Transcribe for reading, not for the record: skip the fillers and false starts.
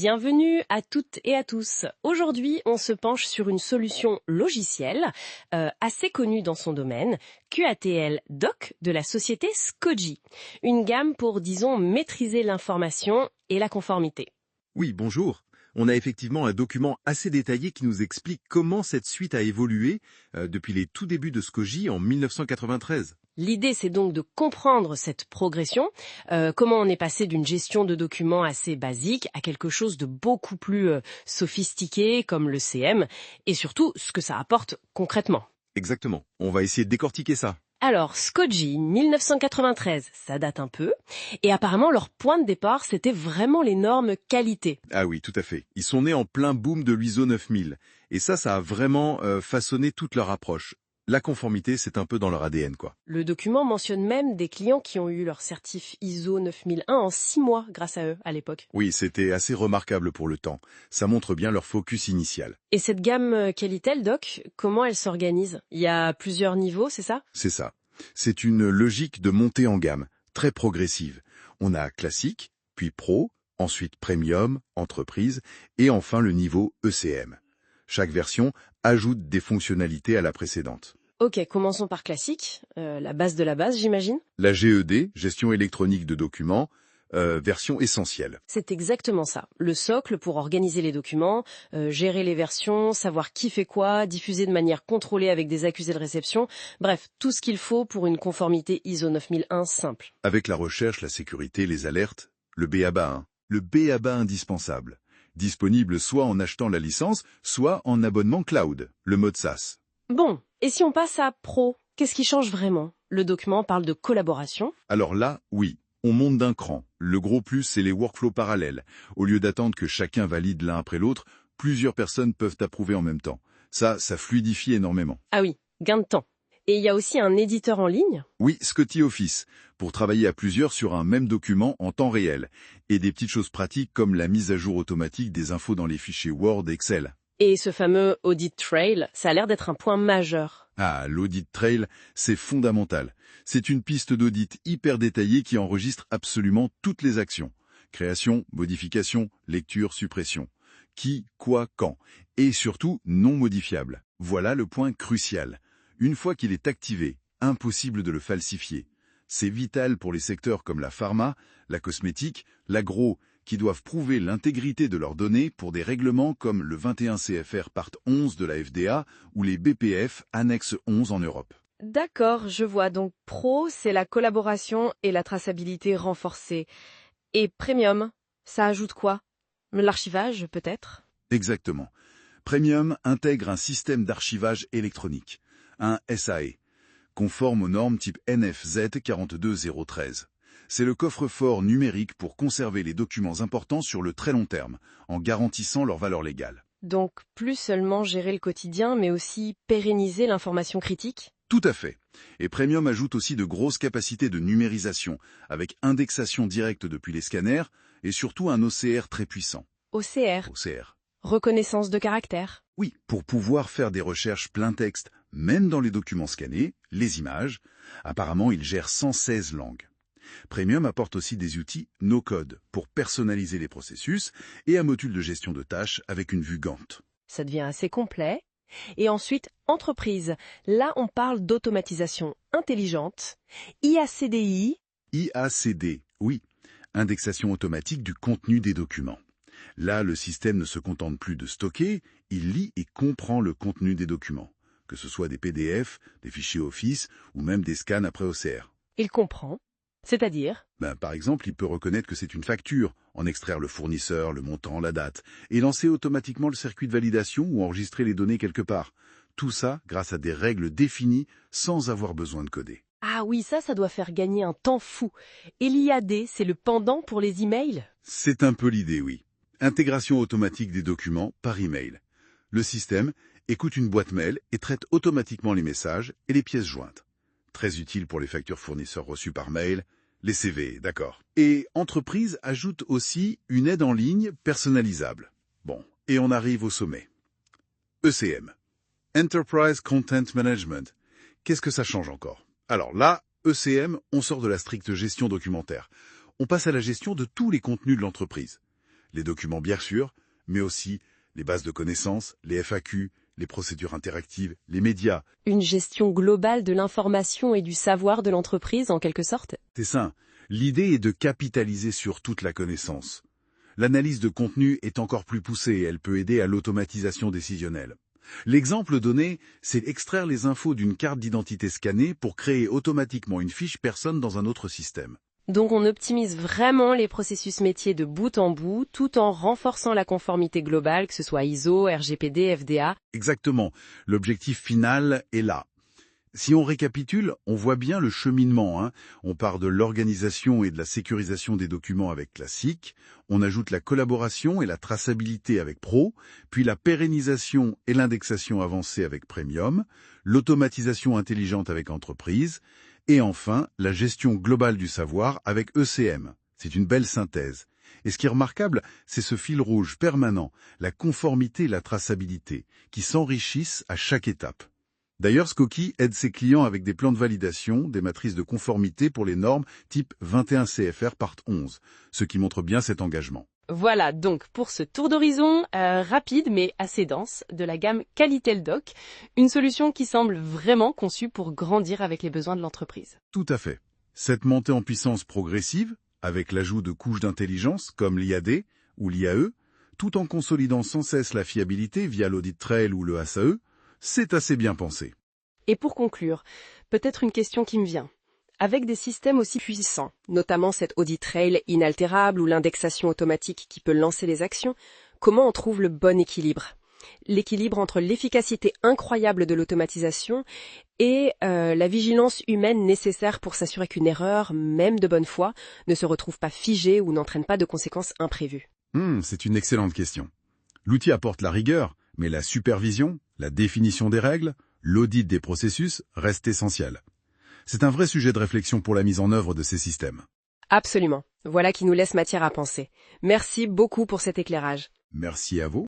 Bienvenue à toutes et à tous. Aujourd'hui, on se penche sur une solution logicielle assez connue dans son domaine, QATL Doc de la société Skoji. Une gamme pour, disons, maîtriser l'information et la conformité. Oui, bonjour. On a effectivement un document assez détaillé qui nous explique comment cette suite a évolué depuis les tout débuts de Skoji en 1993. L'idée, c'est donc de comprendre cette progression, comment on est passé d'une gestion de documents assez basique à quelque chose de beaucoup plus sophistiqué comme le CM, et surtout ce que ça apporte concrètement. Exactement. On va essayer de décortiquer ça. Alors, Skoji, 1993, ça date un peu, et apparemment leur point de départ, c'était vraiment les normes qualité. Ah oui, tout à fait. Ils sont nés en plein boom de l'ISO 9000. Et ça a vraiment façonné toute leur approche. La conformité, c'est un peu dans leur ADN, quoi. Le document mentionne même des clients qui ont eu leur certif ISO 9001 en 6 mois grâce à eux à l'époque. Oui, c'était assez remarquable pour le temps. Ça montre bien leur focus initial. Et cette gamme Qualitel, Doc, comment elle s'organise? Il y a plusieurs niveaux, c'est ça? C'est ça. C'est une logique de montée en gamme, très progressive. On a classique, puis pro, ensuite premium, entreprise, et enfin le niveau ECM. Chaque version ajoute des fonctionnalités à la précédente. Ok, commençons par classique, la base de la base, j'imagine. La GED, gestion électronique de documents, version essentielle. C'est exactement ça. Le socle pour organiser les documents, gérer les versions, savoir qui fait quoi, diffuser de manière contrôlée avec des accusés de réception. Bref, tout ce qu'il faut pour une conformité ISO 9001 simple. Avec la recherche, la sécurité, les alertes, le BABA 1. Le BABA indispensable. Disponible soit en achetant la licence, soit en abonnement cloud, le mode SaaS. Bon, et si on passe à Pro, qu'est-ce qui change vraiment? Le document parle de collaboration. Alors là, oui, on monte d'un cran. Le gros plus, c'est les workflows parallèles. Au lieu d'attendre que chacun valide l'un après l'autre, plusieurs personnes peuvent approuver en même temps. Ça fluidifie énormément. Ah oui, gain de temps. Et il y a aussi un éditeur en ligne. Oui, Scotty Office, pour travailler à plusieurs sur un même document en temps réel. Et des petites choses pratiques comme la mise à jour automatique des infos dans les fichiers Word et Excel. Et ce fameux Audit Trail, ça a l'air d'être un point majeur. Ah, l'audit trail, c'est fondamental. C'est une piste d'audit hyper détaillée qui enregistre absolument toutes les actions. Création, modification, lecture, suppression. Qui, quoi, quand. Et surtout, non modifiable. Voilà le point crucial. Une fois qu'il est activé, impossible de le falsifier. C'est vital pour les secteurs comme la pharma, la cosmétique, l'agro, qui doivent prouver l'intégrité de leurs données pour des règlements comme le 21 CFR Part 11 de la FDA ou les BPF Annexe 11 en Europe. D'accord, je vois. Donc Pro, c'est la collaboration et la traçabilité renforcée. Et Premium, ça ajoute quoi? L'archivage, peut-être? Exactement. Premium intègre un système d'archivage électronique, un SAE, conforme aux normes type NFZ 42013. C'est le coffre-fort numérique pour conserver les documents importants sur le très long terme, en garantissant leur valeur légale. Donc plus seulement gérer le quotidien, mais aussi pérenniser l'information critique? Tout à fait. Et Premium ajoute aussi de grosses capacités de numérisation, avec indexation directe depuis les scanners, et surtout un OCR très puissant. OCR, OCR. reconnaissance de caractère. Oui, pour pouvoir faire des recherches plein texte, même dans les documents scannés, les images, apparemment il gère 116 langues. Premium apporte aussi des outils no-code pour personnaliser les processus et un module de gestion de tâches avec une vue Gantt. Ça devient assez complet. Et ensuite, entreprise. Là, on parle d'automatisation intelligente, IACDI. IACD, oui, indexation automatique du contenu des documents. Là, le système ne se contente plus de stocker, il lit et comprend le contenu des documents, que ce soit des PDF, des fichiers Office ou même des scans après OCR. Il comprend. C'est-à-dire? Par exemple, il peut reconnaître que c'est une facture, en extraire le fournisseur, le montant, la date, et lancer automatiquement le circuit de validation ou enregistrer les données quelque part. Tout ça grâce à des règles définies sans avoir besoin de coder. Ah oui, ça doit faire gagner un temps fou. Et l'IAD, c'est le pendant pour les emails? C'est un peu l'idée, oui. Intégration automatique des documents par email. Le système écoute une boîte mail et traite automatiquement les messages et les pièces jointes. Très utile pour les factures fournisseurs reçues par mail, les CV, d'accord. Et entreprise ajoute aussi une aide en ligne personnalisable. Bon, et on arrive au sommet. ECM. Enterprise Content Management. Qu'est-ce que ça change encore? Alors là, ECM, on sort de la stricte gestion documentaire. On passe à la gestion de tous les contenus de l'entreprise. les documents bien sûr, mais aussi les bases de connaissances, les FAQ, les procédures interactives, les médias. Une gestion globale de l'information et du savoir de l'entreprise, en quelque sorte? C'est ça. L'idée est de capitaliser sur toute la connaissance. L'analyse de contenu est encore plus poussée et elle peut aider à l'automatisation décisionnelle. L'exemple donné, c'est extraire les infos d'une carte d'identité scannée pour créer automatiquement une fiche personne dans un autre système. Donc on optimise vraiment les processus métiers de bout en bout, tout en renforçant la conformité globale, que ce soit ISO, RGPD, FDA. Exactement. L'objectif final est là. Si on récapitule, on voit bien le cheminement. On part de l'organisation et de la sécurisation des documents avec Classic, on ajoute la collaboration et la traçabilité avec Pro, puis la pérennisation et l'indexation avancée avec Premium, l'automatisation intelligente avec Entreprise, et enfin la gestion globale du savoir avec ECM. C'est une belle synthèse. Et ce qui est remarquable, c'est ce fil rouge permanent, la conformité et la traçabilité, qui s'enrichissent à chaque étape. D'ailleurs, Skoki aide ses clients avec des plans de validation, des matrices de conformité pour les normes type 21 CFR Part 11, ce qui montre bien cet engagement. Voilà donc pour ce tour d'horizon rapide mais assez dense de la gamme QualityLdoc, une solution qui semble vraiment conçue pour grandir avec les besoins de l'entreprise. Tout à fait. Cette montée en puissance progressive, avec l'ajout de couches d'intelligence comme l'IAD ou l'IAE, tout en consolidant sans cesse la fiabilité via l'audit trail ou le SAE, c'est assez bien pensé. Et pour conclure, peut-être une question qui me vient. Avec des systèmes aussi puissants, notamment cet audit trail inaltérable ou l'indexation automatique qui peut lancer les actions, comment on trouve le bon équilibre? L'équilibre entre l'efficacité incroyable de l'automatisation et la vigilance humaine nécessaire pour s'assurer qu'une erreur, même de bonne foi, ne se retrouve pas figée ou n'entraîne pas de conséquences imprévues. C'est une excellente question. L'outil apporte la rigueur, mais la supervision, la définition des règles, l'audit des processus restent essentiels. C'est un vrai sujet de réflexion pour la mise en œuvre de ces systèmes. Absolument. Voilà qui nous laisse matière à penser. Merci beaucoup pour cet éclairage. Merci à vous.